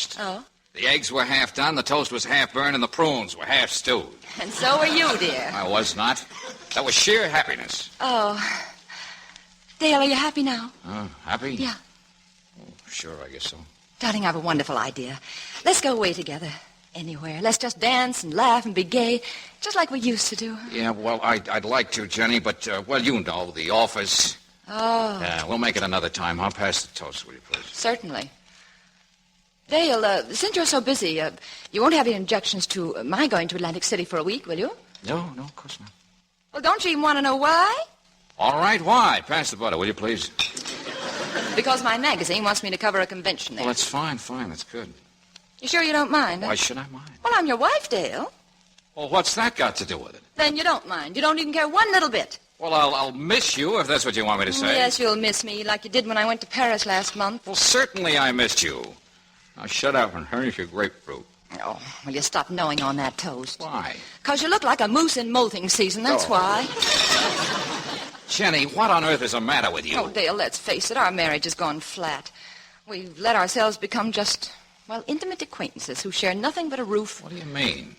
toast. Oh? The eggs were half done, the toast was half burned, and the prunes were half stewed. And so are you, dear. I was not. That was sheer happiness. Oh. Dale, are you happy now? Happy? Yeah. Oh, sure, I guess so. Darling, I have a wonderful idea. Let's go away together. Anywhere. Let's just dance and laugh and be gay, just like we used to do. Yeah, well, I'd like to, Jenny, but, you know, the office. Oh. Yeah, we'll make it another time. I'll pass the toast, will you, please? Certainly. Dale, since you're so busy, you won't have any objections to my going to Atlantic City for a week, will you? No, of course not. Well, don't you even want to know why? All right, why? Pass the butter, will you, please? Because my magazine wants me to cover a convention there. Well, that's fine, that's good. You sure you don't mind? Why should I mind? Well, I'm your wife, Dale. Well, what's that got to do with it? Then you don't mind. You don't even care one little bit. Well, I'll miss you, if that's what you want me to say. Yes, you'll miss me, like you did when I went to Paris last month. Well, certainly I missed you. Now, shut up and furnish your grapefruit. Oh, will you stop gnawing on that toast? Why? Because you look like a moose in molting season, that's why. Jenny, what on earth is the matter with you? Oh, Dale, let's face it, our marriage has gone flat. We've let ourselves become just, intimate acquaintances who share nothing but a roof. What do you mean?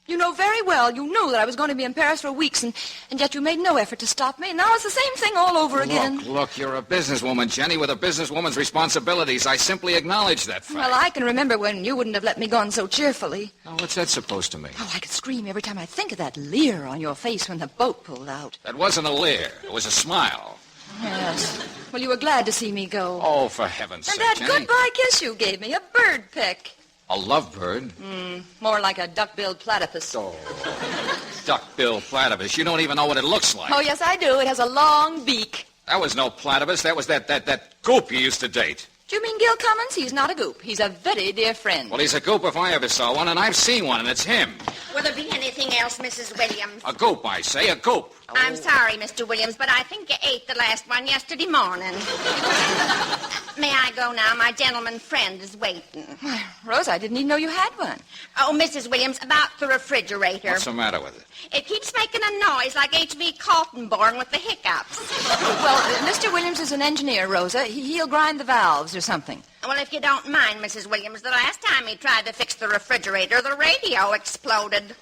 You know very well, you knew that I was going to be in Paris for weeks, and yet you made no effort to stop me. Now it's the same thing all over again. Look, you're a businesswoman, Jenny, with a businesswoman's responsibilities. I simply acknowledge that fact. Well, I can remember when you wouldn't have let me go on so cheerfully. Now, what's that supposed to mean? Oh, I could scream every time I think of that leer on your face when the boat pulled out. That wasn't a leer. It was a smile. Yes. Well, you were glad to see me go. Oh, for heaven's sake, And that Jenny. goodbye kiss you gave me, a bird peck. A lovebird? More like a duck-billed platypus. Oh, duck-billed platypus. You don't even know what it looks like. Oh, yes, I do. It has a long beak. That was no platypus. That was that goop you used to date. Do you mean Gil Cummins? He's not a goop. He's a very dear friend. Well, he's a goop if I ever saw one, and I've seen one, and it's him. Will there be anything else, Mrs. Williams? A goop, I say, a goop. I'm sorry, Mr. Williams, but I think you ate the last one yesterday morning. May I go now? My gentleman friend is waiting. Why, Rose, I didn't even know you had one. Oh, Mrs. Williams, about the refrigerator. What's the matter with it? It keeps making a noise like H.V. Kaltenborn with the hiccups. Well, Mr. Williams is an engineer, Rosa. He'll grind the valves or something. Well, if you don't mind, Mrs. Williams, the last time he tried to fix the refrigerator, the radio exploded.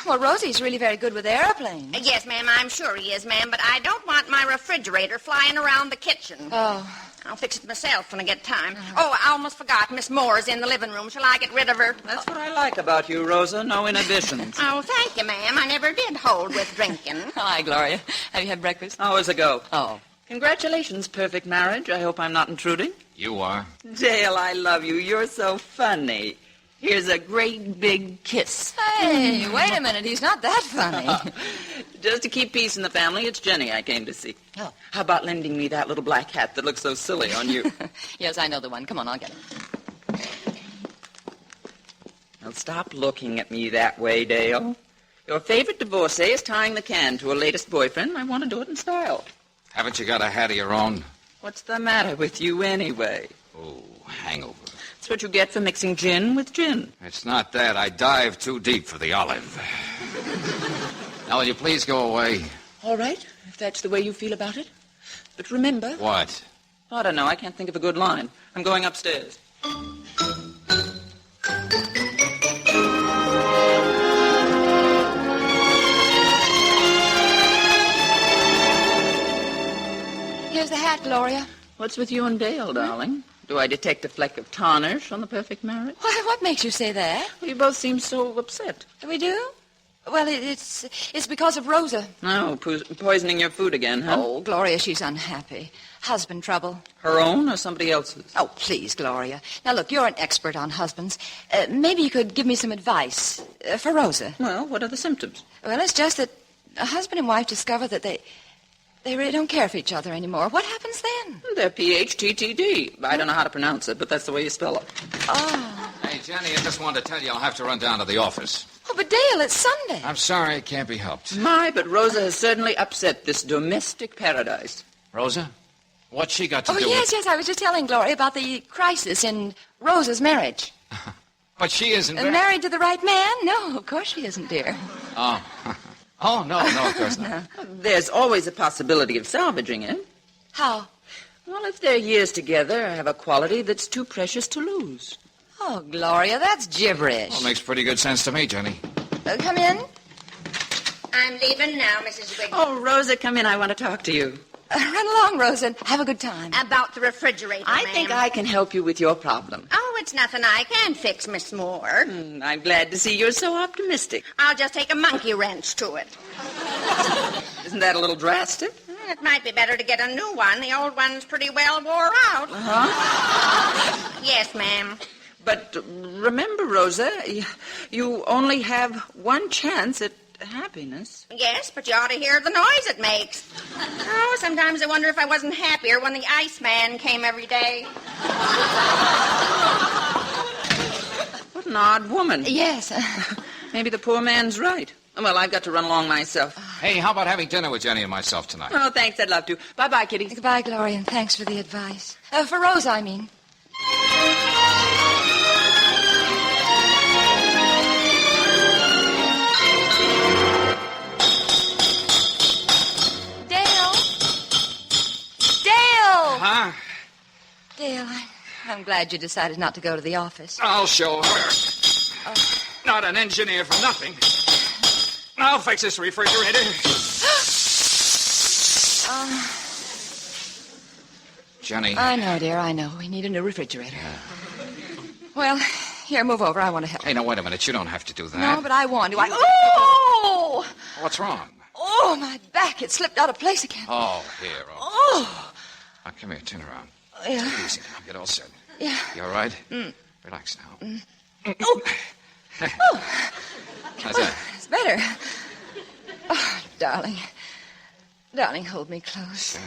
Well, Rosie's really very good with airplanes. Yes, ma'am, I'm sure he is, ma'am, but I don't want my refrigerator flying around the kitchen. Oh. I'll fix it myself when I get time. Oh, I almost forgot. Miss Moore's in the living room. Shall I get rid of her? That's what I like about you, Rosa. No inhibitions. Oh, thank you, ma'am. I never did hold with drinking. Hi, Gloria. Have you had breakfast? Hours ago. Oh. Congratulations, perfect marriage. I hope I'm not intruding. You are. Dale, I love you. You're so funny. Here's a great big kiss. Hey, wait a minute. He's not that funny. Just to keep peace in the family, it's Jenny I came to see. Oh. How about lending me that little black hat that looks so silly on you? Yes, I know the one. Come on, I'll get it. Now, stop looking at me that way, Dale. Your favorite divorcee is tying the can to her latest boyfriend. I want to do it in style. Haven't you got a hat of your own? What's the matter with you anyway? Oh, hangover. That's what you get for mixing gin with gin. It's not that. I dived too deep for the olive. Now, will you please go away? All right, if that's the way you feel about it. But remember... What? I don't know. I can't think of a good line. I'm going upstairs. Here's the hat, Gloria. What's with you and Dale, darling? Do I detect a fleck of tarnish on the perfect marriage? Why, what makes you say that? Well, you both seem so upset. We do? Well, it's because of Rosa. Oh, poisoning your food again, huh? Oh, Gloria, she's unhappy. Husband trouble. Her own or somebody else's? Oh, please, Gloria. Now, look, you're an expert on husbands. Maybe you could give me some advice for Rosa. Well, what are the symptoms? Well, it's just that a husband and wife discover that they really don't care for each other anymore. What happens then? They're PHTTD. I don't know how to pronounce it, but that's the way you spell it. Oh. Hey, Jenny, I just wanted to tell you I'll have to run down to the office. Oh, but Dale, it's Sunday. I'm sorry, it can't be helped. My, but Rosa has certainly upset this domestic paradise. Rosa? What's she got to do yes, I was just telling Gloria about the crisis in Rosa's marriage. But she isn't... Married to the right man? No, of course she isn't, dear. Oh. Oh, no, of course not. There's always a possibility of salvaging it. How? Well, if their years together have a quality that's too precious to lose. Oh, Gloria, that's gibberish. Well, makes pretty good sense to me, Jenny. Come in. I'm leaving now, Mrs. Wiggins. Oh, Rosa, come in. I want to talk to you. Run along, Rosa, and have a good time. About the refrigerator, I ma'am. think I can help you with your problem. Oh, it's nothing I can fix, Miss Moore. I'm glad to see you're so optimistic. I'll just take a monkey wrench to it. Isn't that a little drastic? It might be better to get a new one. The old one's pretty well wore out. Uh-huh. Yes, ma'am. But remember, Rosa, you only have one chance at happiness. Yes, but you ought to hear the noise it makes. Oh, sometimes I wonder if I wasn't happier when the Iceman came every day. What an odd woman. Yes. Maybe the poor man's right. Well, I've got to run along myself. Hey, how about having dinner with Jenny and myself tonight? Oh, thanks. I'd love to. Bye-bye, kitty. Goodbye, Gloria, and thanks for the advice. For Rosa, I mean. Huh? Dale, I'm glad you decided not to go to the office. I'll show her. Not an engineer for nothing. I'll fix this refrigerator. Jenny. I know, dear, I know. We need a new refrigerator. Well, here, move over. I want to help. Hey, now, wait a minute. You don't have to do that. No, but I want to. Oh! What's wrong? Oh, my back. It slipped out of place again. Oh, here. Oh! Now, come here. Turn around. Yeah. Easy now. Get all set. Yeah. You all right? Relax now. Oh! How's that? It's better. Oh, darling. Darling, hold me close.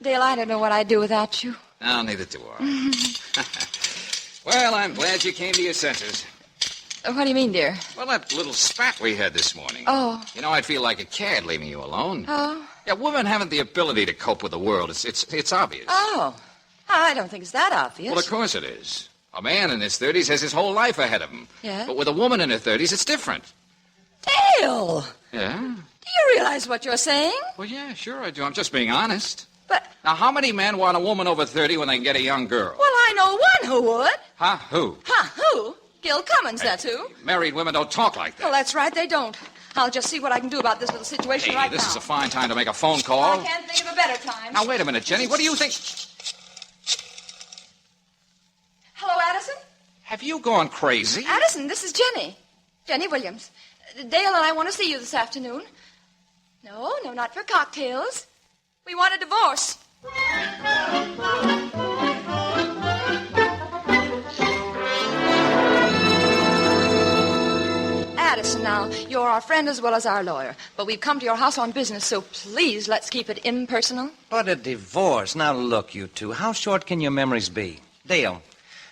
Dale, I don't know what I'd do without you. No, neither do I. Well, I'm glad you came to your senses. What do you mean, dear? Well, that little spat we had this morning. Oh. You know, I'd feel like a cad leaving you alone. Oh? Yeah, women haven't the ability to cope with the world. It's obvious. Oh. I don't think it's that obvious. Well, of course it is. A man in his 30s has his whole life ahead of him. Yeah? But with a woman in her 30s, it's different. Dale! Yeah? Do you realize what you're saying? Well, yeah, sure I do. I'm just being honest. But... Now, how many men want a woman over 30 when they can get a young girl? Well, I know one who would. Huh? Who? Huh, who? Gil Cummins, that's who. Married women don't talk like that. Well, that's right, they don't. I'll just see what I can do about this little situation right now. This is a fine time to make a phone call. I can't think of a better time. Now, wait a minute, Jenny. What do you think? Hello, Addison? Have you gone crazy? Addison, this is Jenny. Jenny Williams. Dale and I want to see you this afternoon. No, not for cocktails. We want a divorce. Addison, now, you're our friend as well as our lawyer, but we've come to your house on business, so please let's keep it impersonal. But a divorce. Now, look, you two. How short can your memories be? Dale,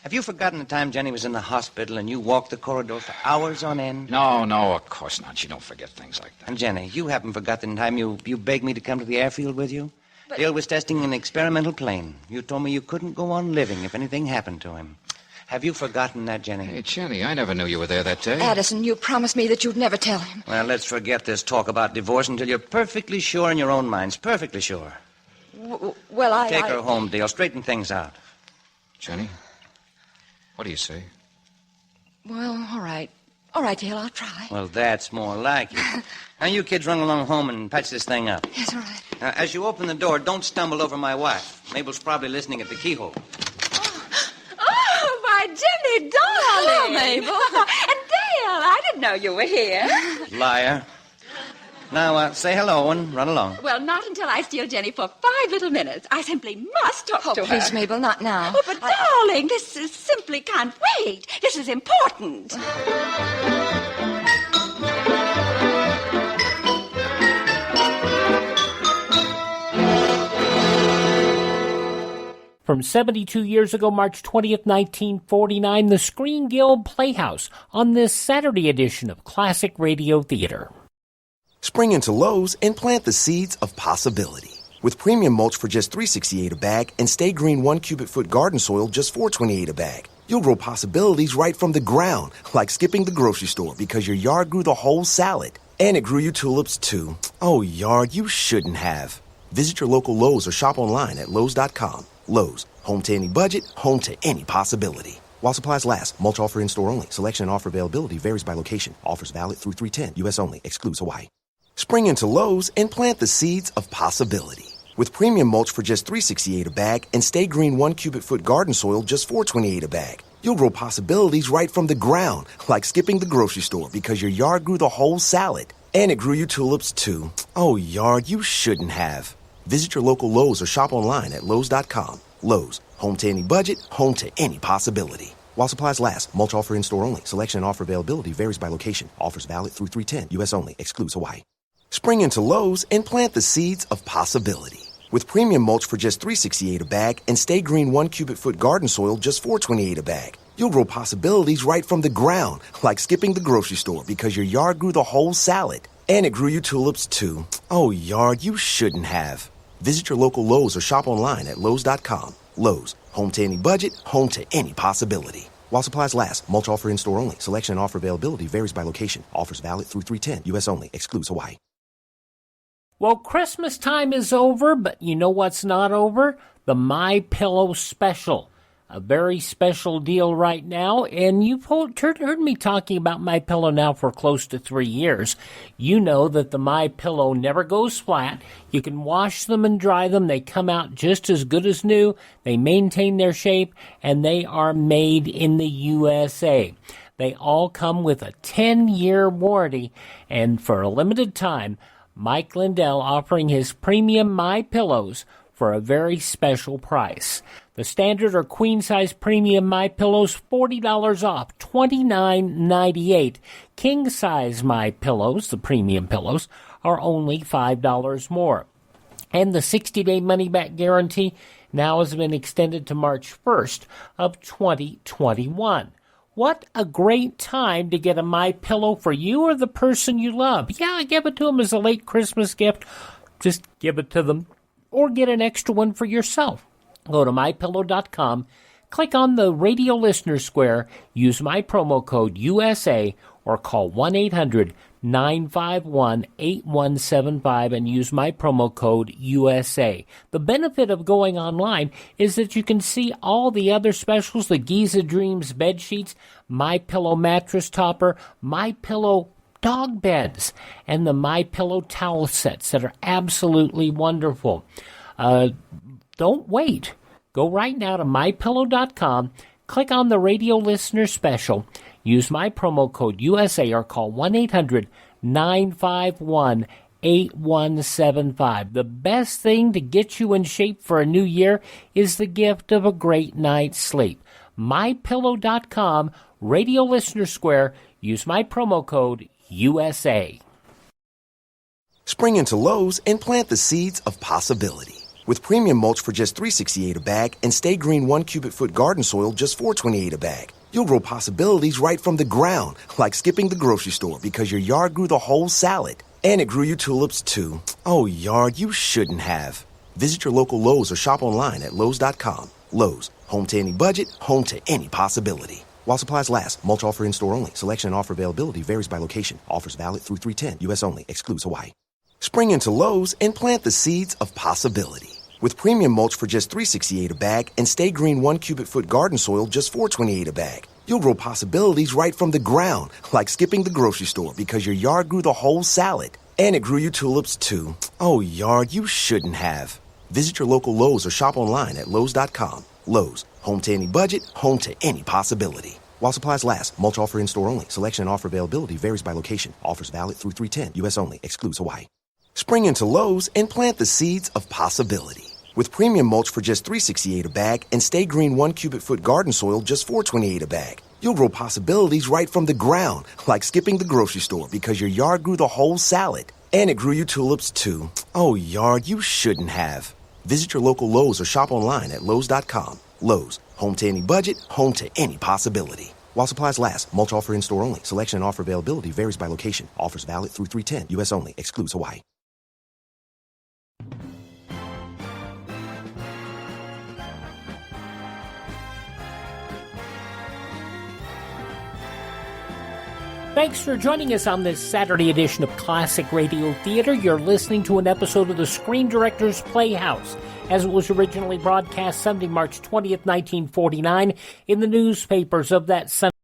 have you forgotten the time Jenny was in the hospital and you walked the corridor for hours on end? No, of course not. You don't forget things like that. And Jenny, you haven't forgotten the time you begged me to come to the airfield with you? But... Dale was testing an experimental plane. You told me you couldn't go on living if anything happened to him. Have you forgotten that, Jenny? Hey, Jenny, I never knew you were there that day. Addison, you promised me that you'd never tell him. Well, let's forget this talk about divorce until you're perfectly sure in your own minds. Perfectly sure. Well, I... Take her home, Dale. Straighten things out. Jenny, what do you say? Well, all right. All right, Dale, I'll try. Well, that's more like it. Now, you kids run along home and patch this thing up. Yes, all right. Now, as you open the door, don't stumble over my wife. Mabel's probably listening at the keyhole. Oh, my Jenny, darling. Hello, Mabel. And Dale, I didn't know you were here. Liar. Now, say hello and run along. Well, not until I steal Jenny for 5 little minutes. I simply must talk to her. Please, Mabel, not now. Oh, but darling, this is simply can't wait. This is important. From 72 years ago, March 20th, 1949, the Screen Guild Playhouse on this Saturday edition of Classic Radio Theater. Spring into Lowe's and plant the seeds of possibility. With premium mulch for just $3.68 a bag and Stay Green 1 cubic foot garden soil just $4.28 a bag, you'll grow possibilities right from the ground, like skipping the grocery store because your yard grew the whole salad. And it grew you tulips, too. Oh, yard, you shouldn't have. Visit your local Lowe's or shop online at Lowe's.com. Lowe's, home to any budget, home to any possibility. While supplies last, mulch offer in-store only. Selection and offer availability varies by location. Offers valid through 3/10. U.S. only. Excludes Hawaii. Spring into Lowe's and plant the seeds of possibility. With premium mulch for just $3.68 a bag and Stay Green 1 cubic foot garden soil just $4.28 a bag. You'll grow possibilities right from the ground, like skipping the grocery store because your yard grew the whole salad. And it grew you tulips, too. Oh, yard, you shouldn't have. Visit your local Lowe's or shop online at Lowe's.com. Lowe's, home to any budget, home to any possibility. While supplies last, mulch offer in-store only. Selection and offer availability varies by location. Offers valid through 3/10. U.S. only. Excludes Hawaii. Spring into Lowe's and plant the seeds of possibility. With premium mulch for just $3.68 a bag and Stay Green 1 cubic foot garden soil just $4.28 a bag. You'll grow possibilities right from the ground, like skipping the grocery store because your yard grew the whole salad. And it grew you tulips, too. Oh, yard, you shouldn't have. Visit your local Lowe's or shop online at Lowe's.com. Lowe's, home to any budget, home to any possibility. While supplies last, mulch offer in-store only. Selection and offer availability varies by location. Offers valid through 3/10. U.S. only. Excludes Hawaii. Well, Christmas time is over, but you know what's not over? The My Pillow special. A very special deal right now, and you've heard me talking about My Pillow now for close to 3 years. You know that the My Pillow never goes flat. You can wash them and dry them. They come out just as good as new. They maintain their shape, and they are made in the USA. They all come with a 10-year warranty, and for a limited time, Mike Lindell offering his premium My Pillows for a very special price. The standard or queen-size premium My Pillows, $40 off, $29.98. King-size My Pillows, the premium pillows, are only $5 more. And the 60-day money-back guarantee now has been extended to March 1st of 2021. What a great time to get a My Pillow for you or the person you love. Yeah, give it to them as a late Christmas gift. Just give it to them. Or get an extra one for yourself. Go to MyPillow.com, click on the radio listener square, use my promo code USA, or call 1-800-951-8175 and use my promo code USA. The benefit of going online is that you can see all the other specials, the Giza Dreams bed sheets, My Pillow mattress topper, My Pillow dog beds, and the My Pillow towel sets that are absolutely wonderful. Don't wait. Go right now to MyPillow.com, click on the radio listener special, use my promo code USA, or call 1-800-951-8175. The best thing to get you in shape for a new year is the gift of a great night's sleep. MyPillow.com, radio listener square, use my promo code USA. Spring into Lowe's and plant the seeds of possibility. With premium mulch for just $3.68 a bag and Stay Green 1 cubic foot garden soil just $4.28 a bag. You'll grow possibilities right from the ground, like skipping the grocery store because your yard grew the whole salad. And it grew you tulips, too. Oh, yard, you shouldn't have. Visit your local Lowe's or shop online at Lowe's.com. Lowe's, home to any budget, home to any possibility. While supplies last, mulch offer in-store only. Selection and offer availability varies by location. Offers valid through 3/10. U.S. only. Excludes Hawaii. Spring into Lowe's and plant the seeds of possibility. With premium mulch for just $3.68 a bag and Stay Green 1 cubic foot garden soil just $4.28 a bag. You'll grow possibilities right from the ground, like skipping the grocery store because your yard grew the whole salad. And it grew you tulips, too. Oh, yard, you shouldn't have. Visit your local Lowe's or shop online at Lowe's.com. Lowe's, home to any budget, home to any possibility. While supplies last, mulch offer in-store only. Selection and offer availability varies by location. Offers valid through 3/10. U.S. only. Excludes Hawaii. Spring into Lowe's and plant the seeds of possibility. With premium mulch for just $3.68 a bag and Stay Green 1 cubic foot garden soil just $4.28 a bag. You'll grow possibilities right from the ground, like skipping the grocery store because your yard grew the whole salad. And it grew you tulips, too. Oh, yard, you shouldn't have. Visit your local Lowe's or shop online at Lowe's.com. Lowe's, home to any budget, home to any possibility. While supplies last, mulch offer in-store only. Selection and offer availability varies by location. Offers valid through 3/10. U.S. only. Excludes Hawaii. Thanks for joining us on this Saturday edition of Classic Radio Theater. You're listening to an episode of the Screen Director's Playhouse. as it was originally broadcast Sunday, March 20th, 1949, in the newspapers of that Sunday.